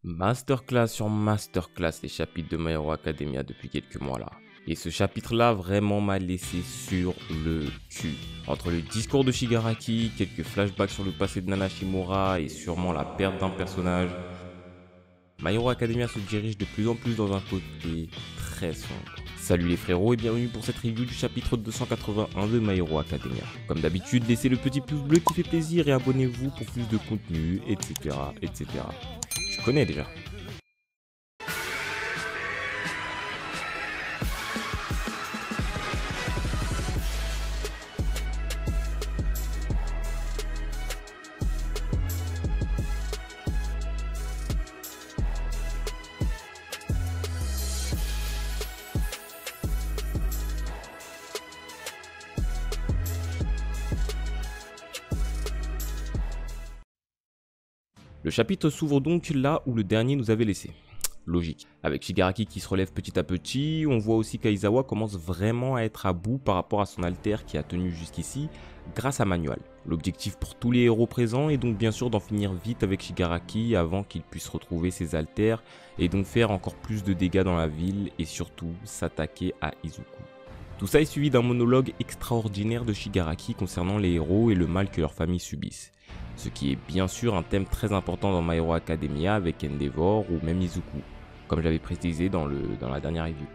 Masterclass sur masterclass, les chapitres de My Hero Academia depuis quelques mois là. Et ce chapitre-là vraiment m'a laissé sur le cul. Entre le discours de Shigaraki, quelques flashbacks sur le passé de Nana Shimura et sûrement la perte d'un personnage, My Hero Academia se dirige de plus en plus dans un côté très sombre. Salut les frérots et bienvenue pour cette review du chapitre 281 de My Hero Academia. Comme d'habitude, laissez le petit pouce bleu qui fait plaisir et abonnez-vous pour plus de contenu, etc. etc. Tu connais déjà. Le chapitre s'ouvre donc là où le dernier nous avait laissé. Logique. Avec Shigaraki qui se relève petit à petit, on voit aussi qu'Aizawa commence vraiment à être à bout par rapport à son alter qui a tenu jusqu'ici grâce à Manual. L'objectif pour tous les héros présents est donc bien sûr d'en finir vite avec Shigaraki avant qu'il puisse retrouver ses alters et donc faire encore plus de dégâts dans la ville et surtout s'attaquer à Izuku. Tout ça est suivi d'un monologue extraordinaire de Shigaraki concernant les héros et le mal que leurs familles subissent. Ce qui est bien sûr un thème très important dans My Hero Academia avec Endeavor ou même Izuku, comme j'avais précisé dans la dernière review.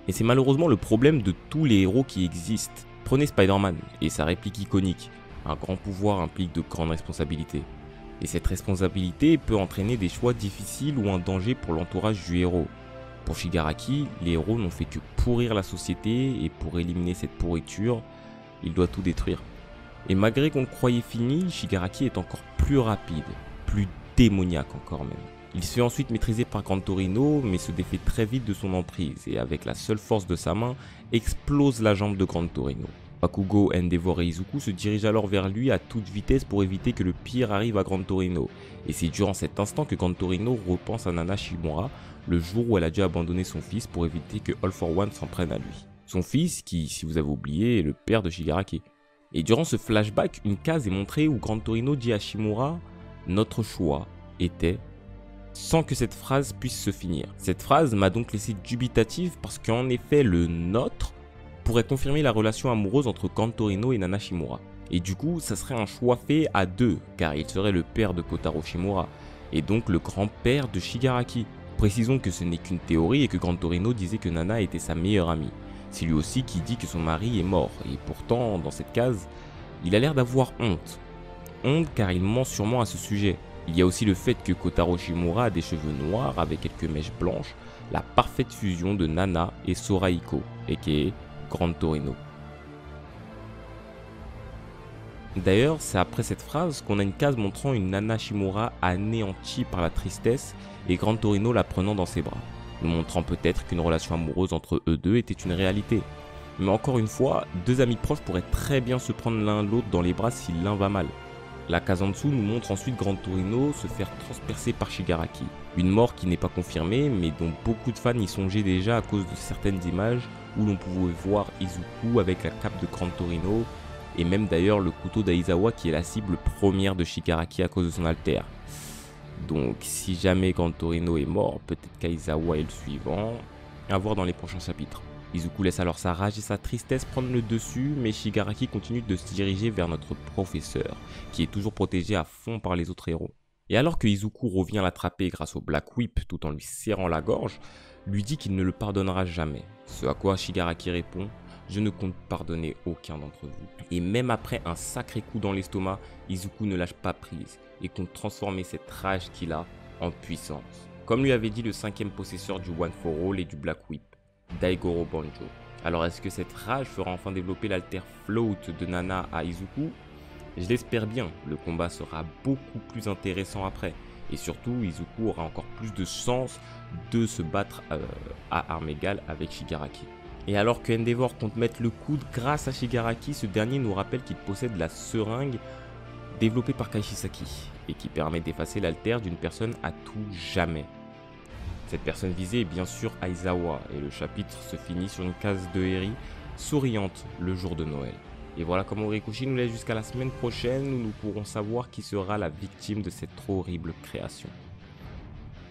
Et c'est malheureusement le problème de tous les héros qui existent. Prenez Spider-Man et sa réplique iconique, un grand pouvoir implique de grandes responsabilités. Et cette responsabilité peut entraîner des choix difficiles ou un danger pour l'entourage du héros. Pour Shigaraki, les héros n'ont fait que pourrir la société et pour éliminer cette pourriture, il doit tout détruire. Et malgré qu'on le croyait fini, Shigaraki est encore plus rapide, plus démoniaque encore même. Il se fait ensuite maîtriser par Gran Torino, mais se défait très vite de son emprise et avec la seule force de sa main, explose la jambe de Gran Torino. Bakugo, Endeavor et Izuku se dirigent alors vers lui à toute vitesse pour éviter que le pire arrive à Gran Torino. Et c'est durant cet instant que Gran Torino repense à Nana Shimura, le jour où elle a dû abandonner son fils pour éviter que All for One s'en prenne à lui. Son fils qui, si vous avez oublié, est le père de Shigaraki. Et durant ce flashback, une case est montrée où Gran Torino dit à Shimura « Notre choix était » sans que cette phrase puisse se finir. Cette phrase m'a donc laissé dubitatif parce qu'en effet le « nôtre » pourrait confirmer la relation amoureuse entre Gran Torino et Nana Shimura. Et du coup, ça serait un choix fait à deux, car il serait le père de Kotaro Shimura, et donc le grand-père de Shigaraki. Précisons que ce n'est qu'une théorie et que Gran Torino disait que Nana était sa meilleure amie. C'est lui aussi qui dit que son mari est mort, et pourtant, dans cette case, il a l'air d'avoir honte. Honte car il ment sûrement à ce sujet. Il y a aussi le fait que Kotaro Shimura a des cheveux noirs avec quelques mèches blanches, la parfaite fusion de Nana et Sorahiko, aka Gran Torino. D'ailleurs, c'est après cette phrase qu'on a une case montrant une Nana Shimura anéantie par la tristesse et Gran Torino la prenant dans ses bras, nous montrant peut-être qu'une relation amoureuse entre eux deux était une réalité. Mais encore une fois, deux amis proches pourraient très bien se prendre l'un l'autre dans les bras si l'un va mal. La case en dessous nous montre ensuite Gran Torino se faire transpercer par Shigaraki. Une mort qui n'est pas confirmée, mais dont beaucoup de fans y songeaient déjà à cause de certaines images où l'on pouvait voir Izuku avec la cape de Gran Torino, et même d'ailleurs le couteau d'Aizawa qui est la cible première de Shigaraki à cause de son alter. Donc si jamais Gran Torino est mort, peut-être qu'Aizawa est le suivant, à voir dans les prochains chapitres. Izuku laisse alors sa rage et sa tristesse prendre le dessus, mais Shigaraki continue de se diriger vers notre professeur, qui est toujours protégé à fond par les autres héros. Et alors que Izuku revient l'attraper grâce au Black Whip tout en lui serrant la gorge, lui dit qu'il ne le pardonnera jamais. Ce à quoi Shigaraki répond « Je ne compte pardonner aucun d'entre vous ». Et même après un sacré coup dans l'estomac, Izuku ne lâche pas prise et compte transformer cette rage qu'il a en puissance. Comme lui avait dit le cinquième possesseur du One for All et du Black Whip, Daigoro Banjo. Alors est-ce que cette rage fera enfin développer l'alter float de Nana à Izuku? Je l'espère bien, le combat sera beaucoup plus intéressant après. Et surtout, Izuku aura encore plus de chance de se battre à armes égales avec Shigaraki. Et alors que Endeavor compte mettre le coude grâce à Shigaraki, ce dernier nous rappelle qu'il possède la seringue développée par Kaishisaki et qui permet d'effacer l'alter d'une personne à tout jamais. Cette personne visée est bien sûr Aizawa et le chapitre se finit sur une case de Eri souriante le jour de Noël. Et voilà comment Horikoshi nous laisse jusqu'à la semaine prochaine où nous pourrons savoir qui sera la victime de cette trop horrible création.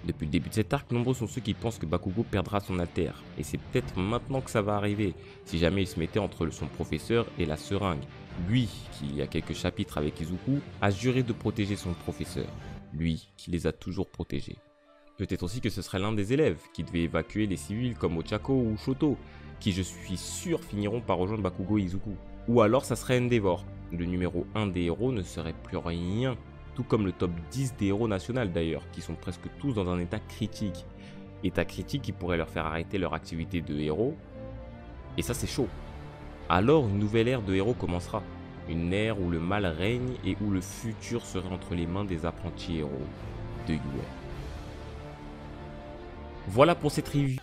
Depuis le début de cet arc, nombreux sont ceux qui pensent que Bakugo perdra son alter, et c'est peut-être maintenant que ça va arriver, si jamais il se mettait entre son professeur et la seringue. Lui, qui il y a quelques chapitres avec Izuku, a juré de protéger son professeur, lui qui les a toujours protégés. Peut-être aussi que ce serait l'un des élèves qui devait évacuer les civils comme Ochako ou Shoto, qui je suis sûr finiront par rejoindre Bakugo et Izuku. Ou alors ça serait Endeavor, le numéro 1 des héros ne serait plus rien. Tout comme le top 10 des héros nationaux d'ailleurs, qui sont presque tous dans un état critique. État critique qui pourrait leur faire arrêter leur activité de héros. Et ça c'est chaud. Alors une nouvelle ère de héros commencera. Une ère où le mal règne et où le futur serait entre les mains des apprentis héros de Yue. Voilà pour cette review.